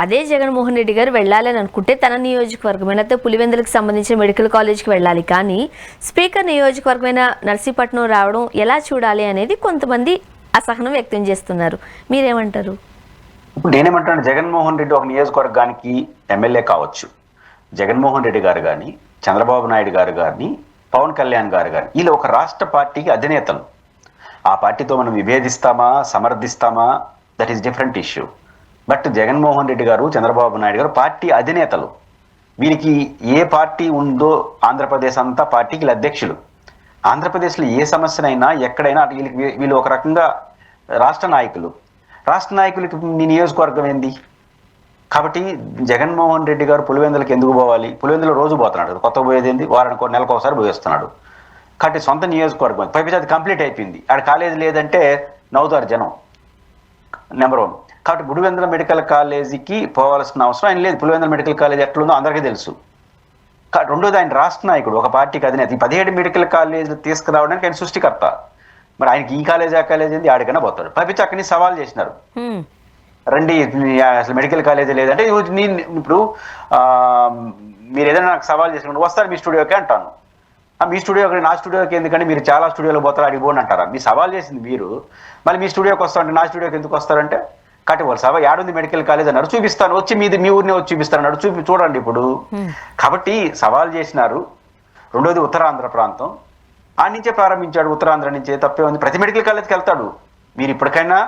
అదే జగన్మోహన్ రెడ్డి గారు వెళ్ళాలని అనుకుంటే తన నియోజకవర్గమైన అయితే పులివెందులకు సంబంధించిన మెడికల్ కాలేజ్కి వెళ్ళాలి, కానీ స్పీకర్ నియోజకవర్గమైన నర్సీపట్నం రావడం ఎలా చూడాలి అనేది కొంతమంది అసహనం వ్యక్తం చేస్తున్నారు. మీరేమంటారు? ఇప్పుడు నేనేమంటాను, జగన్మోహన్ రెడ్డి ఒక నియోజకవర్గానికి ఎమ్మెల్యే కావచ్చు. జగన్మోహన్ రెడ్డి గారు కానీ, చంద్రబాబు నాయుడు గారు కానీ, పవన్ కళ్యాణ్ గారు కానీ, వీళ్ళు ఒక రాష్ట్ర పార్టీకి అధినేతలు. ఆ పార్టీతో మనం విభేదిస్తామా, సమర్థిస్తామా, that is different issue. But Jaganmohan Reddy గారు, చంద్రబాబు నాయుడు గారు పార్టీ అధినేతలు. వీరికి ఏ పార్టీ ఉందో ఆంధ్రప్రదేశ్ అంతా పార్టీకి అధ్యక్షులు. ఆంధ్రప్రదేశ్లో ఏ సమస్యనైనా ఎక్కడైనా వీళ్ళు ఒక రకంగా రాష్ట్ర నాయకులు. రాష్ట్ర నాయకులకి నీ నియోజకవర్గం ఏంది? కాబట్టి జగన్మోహన్ రెడ్డి గారు పులివెందులకు ఎందుకు పోవాలి? పులివెందులో రోజు పోతున్నాడు, కొత్త పోయేది ఏంది? వారానికి నెలకు ఒకసారి పోయేస్తున్నాడు. కాబట్టి సొంత నియోజకవర్గం పైపి అది కంప్లీట్ అయిపోయింది. ఆడ కాలేజీ లేదంటే నవ్వుతారు జనం, నెంబర్ 1. కాబట్టి పులివెందుల మెడికల్ కాలేజీకి పోవాల్సిన అవసరం ఆయన లేదు. పులివెందుల మెడికల్ కాలేజ్ ఎట్లుందో అందరికీ తెలుసు. రెండోది, ఆయన రాష్ట్ర నాయకుడు, ఒక పార్టీకి అధినేత. ఈ 17 మెడికల్ కాలేజీలు తీసుకురావడానికి ఆయన సృష్టికర్త. మరి ఆయనకి ఈ కాలేజ్ ఆ కాలేజ్ ఏంది? ఆడికైనా పోతాడు. పైపించి అక్కడిని సవాల్ చేసినారు, రండి అసలు మెడికల్ కాలేజీ లేదంటే ఇప్పుడు మీరు ఏదైనా నాకు సవాల్ చేసినప్పుడు వస్తారు మీ స్టూడియోకి అంటాను. మీ స్టూడియోకి, నా స్టూడియోకి ఎందుకంటే మీరు చాలా స్టూడియోలో పోతారు, అడిగి పోని అంటారా? మీ సవాల్ చేసింది మీరు, మళ్ళీ మీ స్టూడియోకి వస్తారంటే నా స్టూడియోకి ఎందుకు వస్తారంటే కాబట్టి వాళ్ళు సభ ఏడుంది మెడికల్ కాలేజ్ అన్నారు, చూపిస్తాను, వచ్చి మీ ఊరినే వచ్చి చూపిస్తాను అన్నాడు. చూడండి ఇప్పుడు. కాబట్టి సవాల్ చేసినారు. రెండోది ఉత్తరాంధ్ర ప్రాంతం, ఆ నుంచే ప్రారంభించాడు. ఉత్తరాంధ్ర నుంచే తప్పే ఉంది. ప్రతి మెడికల్ కాలేజ్కి వెళ్తాడు. మీరు ఇప్పటికైనా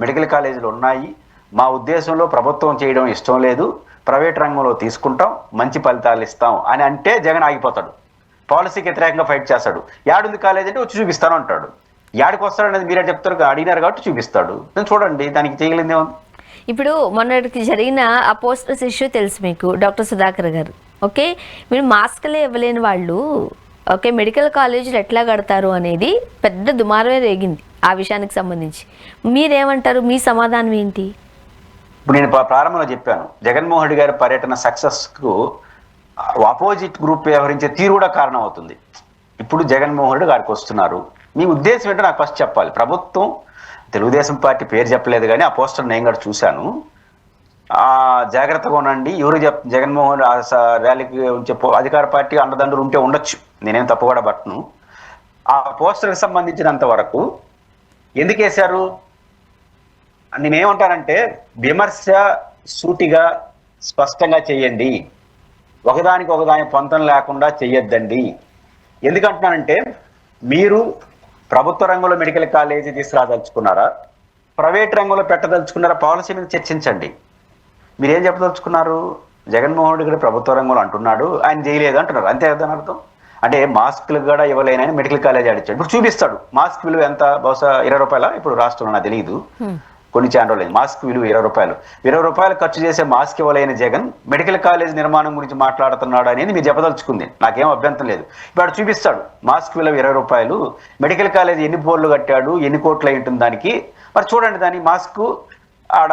మెడికల్ కాలేజీలు ఉన్నాయి, మా ఉద్దేశంలో ప్రభుత్వం చేయడం ఇష్టం లేదు, ప్రైవేట్ రంగంలో తీసుకుంటాం, మంచి ఫలితాలు ఇస్తాం అని అంటే జగన్ ఆగిపోతాడు. పాలసీకి వ్యతిరేకంగా ఫైట్ చేస్తాడు. ఏడుంది కాలేజ్ అంటే వచ్చి చూపిస్తాను అంటాడు. యాడికి వస్తాడు అనేది మీరే చెప్తారు, అడిగినారు కాబట్టి చూపిస్తాడు. చూడండి, దానికి చేయగలిగింది ఏముంది? ఇప్పుడు మొన్నటికి జరిగిన ఆ పోస్టర్స్ ఇష్యూ తెలుసు మీకు, డాక్టర్ సుధాకర్ గారు. ఓకే, మీరు మాస్కులే ఇవ్వలేని వాళ్ళు ఓకే మెడికల్ కాలేజీలు ఎట్లా కడతారు అనేది పెద్ద దుమారమే రేగింది. ఆ విషయానికి సంబంధించి మీరేమంటారు? మీ సమాధానం ఏంటి? ఇప్పుడు నేను ప్రారంభంలో చెప్పాను, జగన్మోహన్ రెడ్డి గారి పర్యటన సక్సెస్కు ఆపోజిట్ గ్రూప్ వ్యవహరించే తీరు కూడా కారణం అవుతుంది. ఇప్పుడు జగన్మోహన్ రెడ్డి గారికి వస్తున్నారు, మీ ఉద్దేశం ఏంటో నాకు ఫస్ట్ చెప్పాలి. ప్రభుత్వం, తెలుగుదేశం పార్టీ పేరు చెప్పలేదు కానీ ఆ పోస్టర్ నేను కూడా చూశాను. జాగ్రత్తగా ఉండండి, ఎవరు జగన్మోహన్ ర్యాలీకి ఉంచే అధికార పార్టీ అండదండలు ఉంటే ఉండొచ్చు, నేనేం తప్పు కూడా పట్టను. ఆ పోస్టర్కి సంబంధించినంత వరకు ఎందుకు వేశారు నేనేమంటానంటే, విమర్శ సూటిగా స్పష్టంగా చేయండి, ఒకదానికి పొంతం లేకుండా చెయ్యొద్దండి. ఎందుకంటున్నానంటే, మీరు ప్రభుత్వ రంగంలో మెడికల్ కాలేజీ తీసుకురాదలుచుకున్నారా, ప్రైవేట్ రంగంలో పెట్టదలుచుకున్నారా? పాలసీ మీద చర్చించండి. మీరేం చెప్పదలుచుకున్నారు? జగన్మోహన్ రెడ్డి గారు ప్రభుత్వ రంగంలో అంటున్నాడు, ఆయన చేయలేదు అంటున్నారు, అంతే కదా అర్థం. అంటే మాస్కులు కూడా ఇవ్వలేనని మెడికల్ కాలేజ్ ఆడిచ్చాడు. ఇప్పుడు చూపిస్తాడు మాస్క్ విలువ ఎంత, బహుశా 20 రూపాయల ఇప్పుడు రాష్ట్రంలో, నాకు తెలియదు, కొన్ని ఛానల్ మాస్క్ విలువ 20 రూపాయలు. 20 రూపాయలు ఖర్చు చేసే మాస్క్ ఇవ్వలేని జగన్ మెడికల్ కాలేజ్ నిర్మాణం గురించి మాట్లాడుతున్నాడు అనేది మీరు చెప్పదలుచుకుంది, నాకేం అభ్యంతరం లేదు. ఇప్పుడు చూపిస్తాడు మాస్క్ విలువ 20 రూపాయలు, మెడికల్ కాలేజ్ ఎన్ని బోర్లు కట్టాడు, ఎన్ని కోట్లు అయి ఉంటుంది దానికి, మరి చూడండి దాని మాస్క్ ఆడ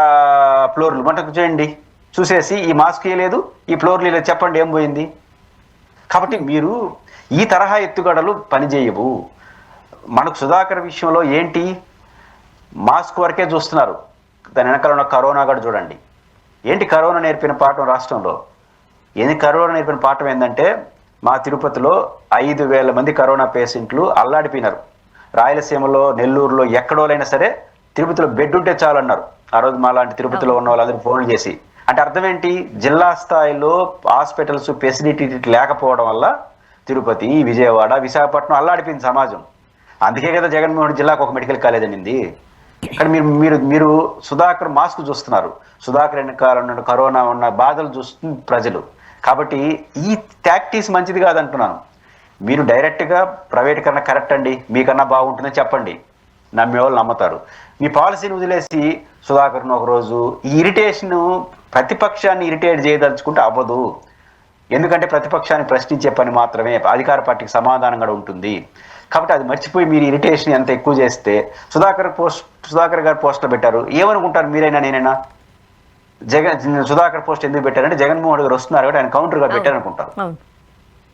ఫ్లోర్లు మంటకు చేయండి, చూసేసి ఈ మాస్క్ ఇవ్వలేదు, ఈ ఫ్లోర్లు లేదు, చెప్పండి ఏం పోయింది. కాబట్టి మీరు ఈ తరహా ఎత్తుగడలు పనిచేయవు. మనకు సుధాకర్ విషయంలో ఏంటి, మాస్క్ వరకే చూస్తున్నారు, దాని వెనకాల ఉన్న కరోనా కూడా చూడండి. ఏంటి కరోనా నేర్పిన పాఠం రాష్ట్రంలో? కరోనా నేర్పిన పాఠం ఏంటంటే, మా తిరుపతిలో 5,000 మంది కరోనా పేషెంట్లు అల్లాడిపోయినారు. రాయలసీమలో, నెల్లూరులో ఎక్కడోలైనా సరే తిరుపతిలో బెడ్ ఉంటే చాలు అన్నారు. ఆ రోజు మా లాంటి తిరుపతిలో ఉన్న వాళ్ళందరూ ఫోన్లు చేసి. అంటే అర్థం ఏంటి? జిల్లా స్థాయిలో హాస్పిటల్స్ ఫెసిలిటీ లేకపోవడం వల్ల తిరుపతి, విజయవాడ, విశాఖపట్నం అల్లాడిపోయింది సమాజం. అందుకే కదా జగన్మోహన్ జిల్లాకు ఒక మెడికల్ కాలేజ్ అనింది. కానీ మీరు సుధాకర్ మాస్క్ చూస్తున్నారు, సుధాకర్ వెనకాల కరోనా ఉన్న బాధలు చూస్తుంది ప్రజలు. కాబట్టి ఈ టాక్టిక్స్ మంచిది కాదంటున్నాను. మీరు డైరెక్ట్గా ప్రైవేటీకరణ కరెక్ట్ అండి, మీకన్నా బాగుంటుందని చెప్పండి, నమ్మే వాళ్ళు నమ్ముతారు. మీ పాలసీని వదిలేసి సుధాకర్ను ఒకరోజు ఈ ఇరిటేషన్, ప్రతిపక్షాన్ని ఇరిటేట్ చేయదలుచుకుంటే అవ్వదు. ఎందుకంటే ప్రతిపక్షాన్ని ప్రశ్నించే పని మాత్రమే అధికార పార్టీకి సమాధానం కూడా ఉంటుంది. కాబట్టి అది మర్చిపోయి మీరు ఇరిటేషన్ ఎంత ఎక్కువ చేస్తే, సుధాకర్ గారు పోస్టులు పెట్టారు, ఏమనుకుంటారు మీరైనా నేనైనా? సుధాకర్ పోస్ట్ ఎందుకు పెట్టారంటే జగన్మోహన్ గారు వస్తున్నారు కాబట్టి ఆయన కౌంటర్గా పెట్టారనుకుంటారు.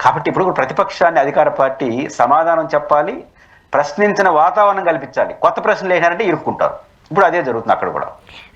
కాబట్టి ఇప్పుడు ప్రతిపక్షాన్ని అధికార పార్టీ సమాధానం చెప్పాలి, ప్రశ్నించిన వాతావరణం కల్పించాలి. కొత్త ప్రశ్నలు వేసినారంటే ఇరుక్కుంటారు. ఇప్పుడు అదే జరుగుతుంది అక్కడ కూడా.